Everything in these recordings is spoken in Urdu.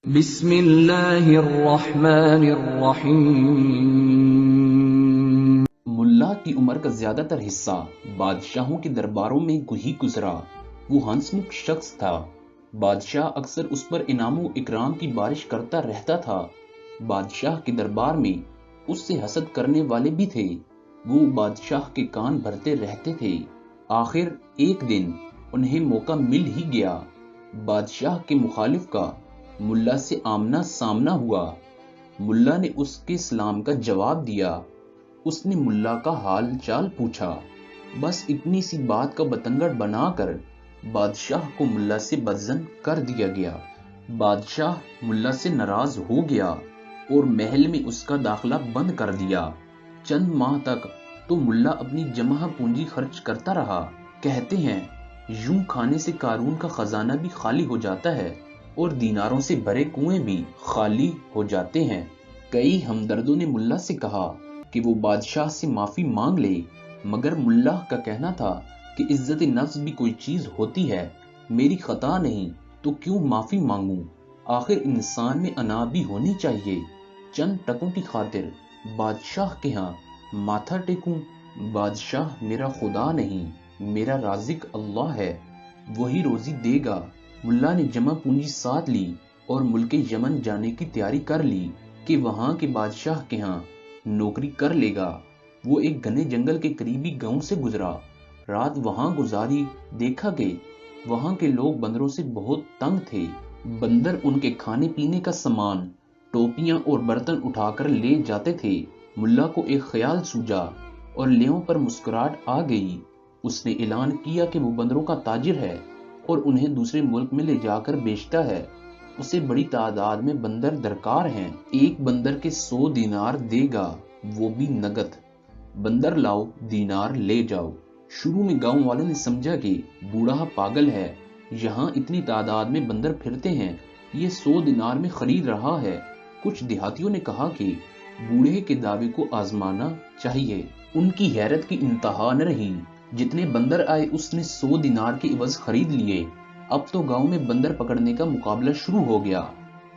بسم اللہ الرحمن الرحیم۔ ملا کی عمر کا زیادہ تر حصہ بادشاہوں کے درباروں میں ہی گزرا۔ وہ ہنسمکھ شخص تھا۔ بادشاہ اکثر اس پر انعام و اکرام کی بارش کرتا رہتا تھا۔ بادشاہ کے دربار میں اس سے حسد کرنے والے بھی تھے۔ وہ بادشاہ کے کان بھرتے رہتے تھے۔ آخر ایک دن انہیں موقع مل ہی گیا۔ بادشاہ کے مخالف کا ملا سے آمنا سامنا ہوا۔ ملا نے اس کے سلام کا جواب دیا۔ اس نے ملا کا حال چال پوچھا۔ بس اتنی سی بات کا بتنگڑ بنا کر بادشاہ کو ملا سے بدظن کر دیا گیا۔ بادشاہ ملا سے ناراض ہو گیا اور محل میں اس کا داخلہ بند کر دیا۔ چند ماہ تک تو ملا اپنی جمع پونجی خرچ کرتا رہا۔ کہتے ہیں یوں کھانے سے قارون کا خزانہ بھی خالی ہو جاتا ہے اور دیناروں سے بھرے کنویں بھی خالی ہو جاتے ہیں۔ کئی ہمدردوں نے ملا سے کہا کہ وہ بادشاہ سے معافی مانگ لے، مگر ملا کا کہنا تھا کہ عزت نفس بھی کوئی چیز ہوتی ہے، میری خطا نہیں تو کیوں معافی مانگوں، آخر انسان میں انا بھی ہونی چاہیے۔ چند ٹکوں کی خاطر بادشاہ کے ہاں ماتھا ٹیکوں؟ بادشاہ میرا خدا نہیں، میرا رازق اللہ ہے، وہی روزی دے گا۔ ملا نے جمع پونجی ساتھ لی اور ملک یمن جانے کی تیاری کر لی کہ وہاں کے بادشاہ کے ہاں نوکری کر لے گا۔ وہ ایک گھنے جنگل کے قریبی گاؤں سے گزرا۔ رات وہاں گزاری۔ دیکھا کہ وہاں کے لوگ بندروں سے بہت تنگ تھے۔ بندر ان کے کھانے پینے کا سامان، ٹوپیاں اور برتن اٹھا کر لے جاتے تھے۔ ملا کو ایک خیال سوجا اور لیوں پر مسکراہٹ آ گئی۔ اس نے اعلان کیا کہ وہ بندروں کا تاجر ہے اور انہیں دوسرے ملک میں لے جا کر بیچتا ہے۔ اسے بڑی تعداد میں بندر درکار ہیں۔ ایک بندر کے 100 دینار دے گا، وہ بھی نقد۔ بندر لاؤ، دینار لے جاؤ۔ شروع میں گاؤں والوں نے سمجھا کہ بوڑھا پاگل ہے، یہاں اتنی تعداد میں بندر پھرتے ہیں، یہ 100 دینار میں خرید رہا ہے۔ کچھ دیہاتیوں نے کہا کہ بوڑھے کے دعوے کو آزمانا چاہیے۔ ان کی حیرت کی انتہا نہ رہی۔ جتنے بندر آئے اس نے 100 دینار کے عوض خرید لیے۔ اب تو گاؤں میں بندر پکڑنے کا مقابلہ شروع ہو گیا۔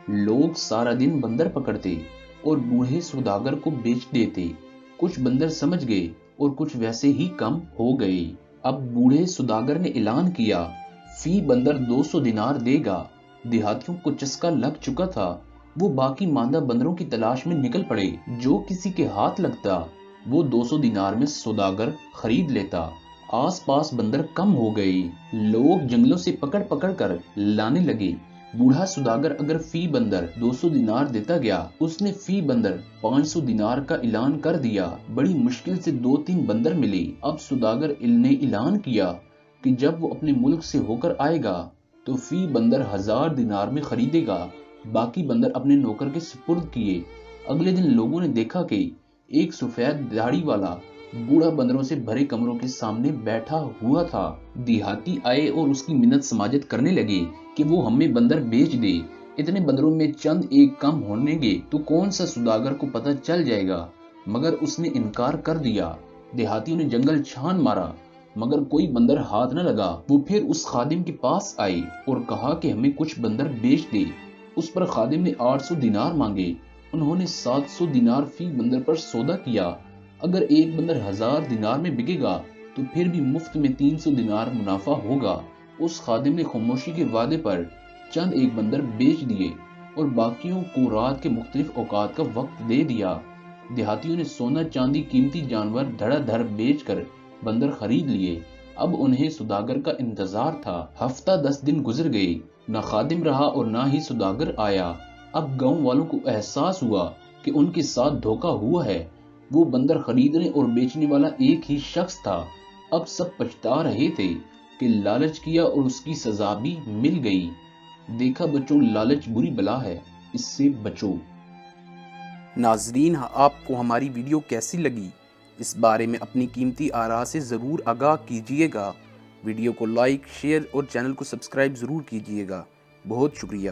لوگ سارا دن بندر پکڑتے اور بوڑھے سوداگر کو بیچ دیتے۔ کچھ بندر سمجھ گئے اور کچھ ویسے ہی کم ہو گئے۔ اب بوڑھے سوداگر نے اعلان کیا، فی بندر 200 دینار دے گا۔ دیہاتیوں کو چسکا لگ چکا تھا۔ وہ باقی ماندہ بندروں کی تلاش میں نکل پڑے۔ جو کسی کے ہاتھ لگتا وہ 200 دینار میں سوداگر خرید لیتا۔ آس پاس بندر کم ہو گئے۔ لوگ جنگلوں سے پکڑ پکڑ کر لانے لگے۔ بوڑھا سوداگر اگر فی بندر 200 دینار دیتا گیا، اس نے فی بندر 500 دینار کا اعلان کر دیا۔ بڑی مشکل سے 2-3 بندر ملے۔ اب سوداگر نے اعلان کیا کہ جب وہ اپنے ملک سے ہو کر آئے گا تو فی بندر 1000 دینار میں خریدے گا۔ باقی بندر اپنے نوکر کے سپرد کیے۔ اگلے دن لوگوں نے دیکھا کہ ایک سفید داڑھی والا بوڑھا بندروں سے بھرے کمروں کے سامنے بیٹھا ہوا تھا۔ دیہاتی آئے اور اس کی منت سماجت کرنے لگے کہ وہ ہمیں بندر بیچ دے، اتنے بندروں میں چند ایک کم ہونے گے تو کون سا سوداگر کو پتہ چل جائے گا، مگر اس نے انکار کر دیا۔ دیہاتیوں نے جنگل چھان مارا مگر کوئی بندر ہاتھ نہ لگا۔ وہ پھر اس خادم کے پاس آئے اور کہا کہ ہمیں کچھ بندر بیچ دے۔ اس پر خادم نے 800 دینار مانگے۔ انہوں نے 700 دینار فی بندر پر سودا کیا۔ اگر ایک بندر 1000 دینار میں بکے گا تو پھر بھی مفت میں 300 دینار منافع ہوگا۔ اس خادم نے خاموشی کے وعدے پر چند ایک بندر بیچ دیے اور باقیوں کو رات کے مختلف اوقات کا وقت دے دیا۔ دیہاتیوں نے سونا چاندی قیمتی جانور دھڑا دھڑ بیچ کر بندر خرید لیے۔ اب انہیں سوداگر کا انتظار تھا۔ ہفتہ 10 دن گزر گئے، نہ خادم رہا اور نہ ہی سوداگر آیا۔ اب گاؤں والوں کو احساس ہوا کہ ان کے ساتھ دھوکہ ہوا ہے۔ وہ بندر خریدنے اور بیچنے والا ایک ہی شخص تھا۔ اب سب پچھتا رہے تھے کہ لالچ کیا اور اس کی سزا بھی مل گئی۔ دیکھا بچوں، لالچ بری بلا ہے، اس سے بچو۔ ناظرین، آپ کو ہماری ویڈیو کیسی لگی؟ اس بارے میں اپنی قیمتی آراء سے ضرور آگاہ کیجیے گا۔ ویڈیو کو لائک، شیئر اور چینل کو سبسکرائب ضرور کیجیے گا۔ بہت شکریہ۔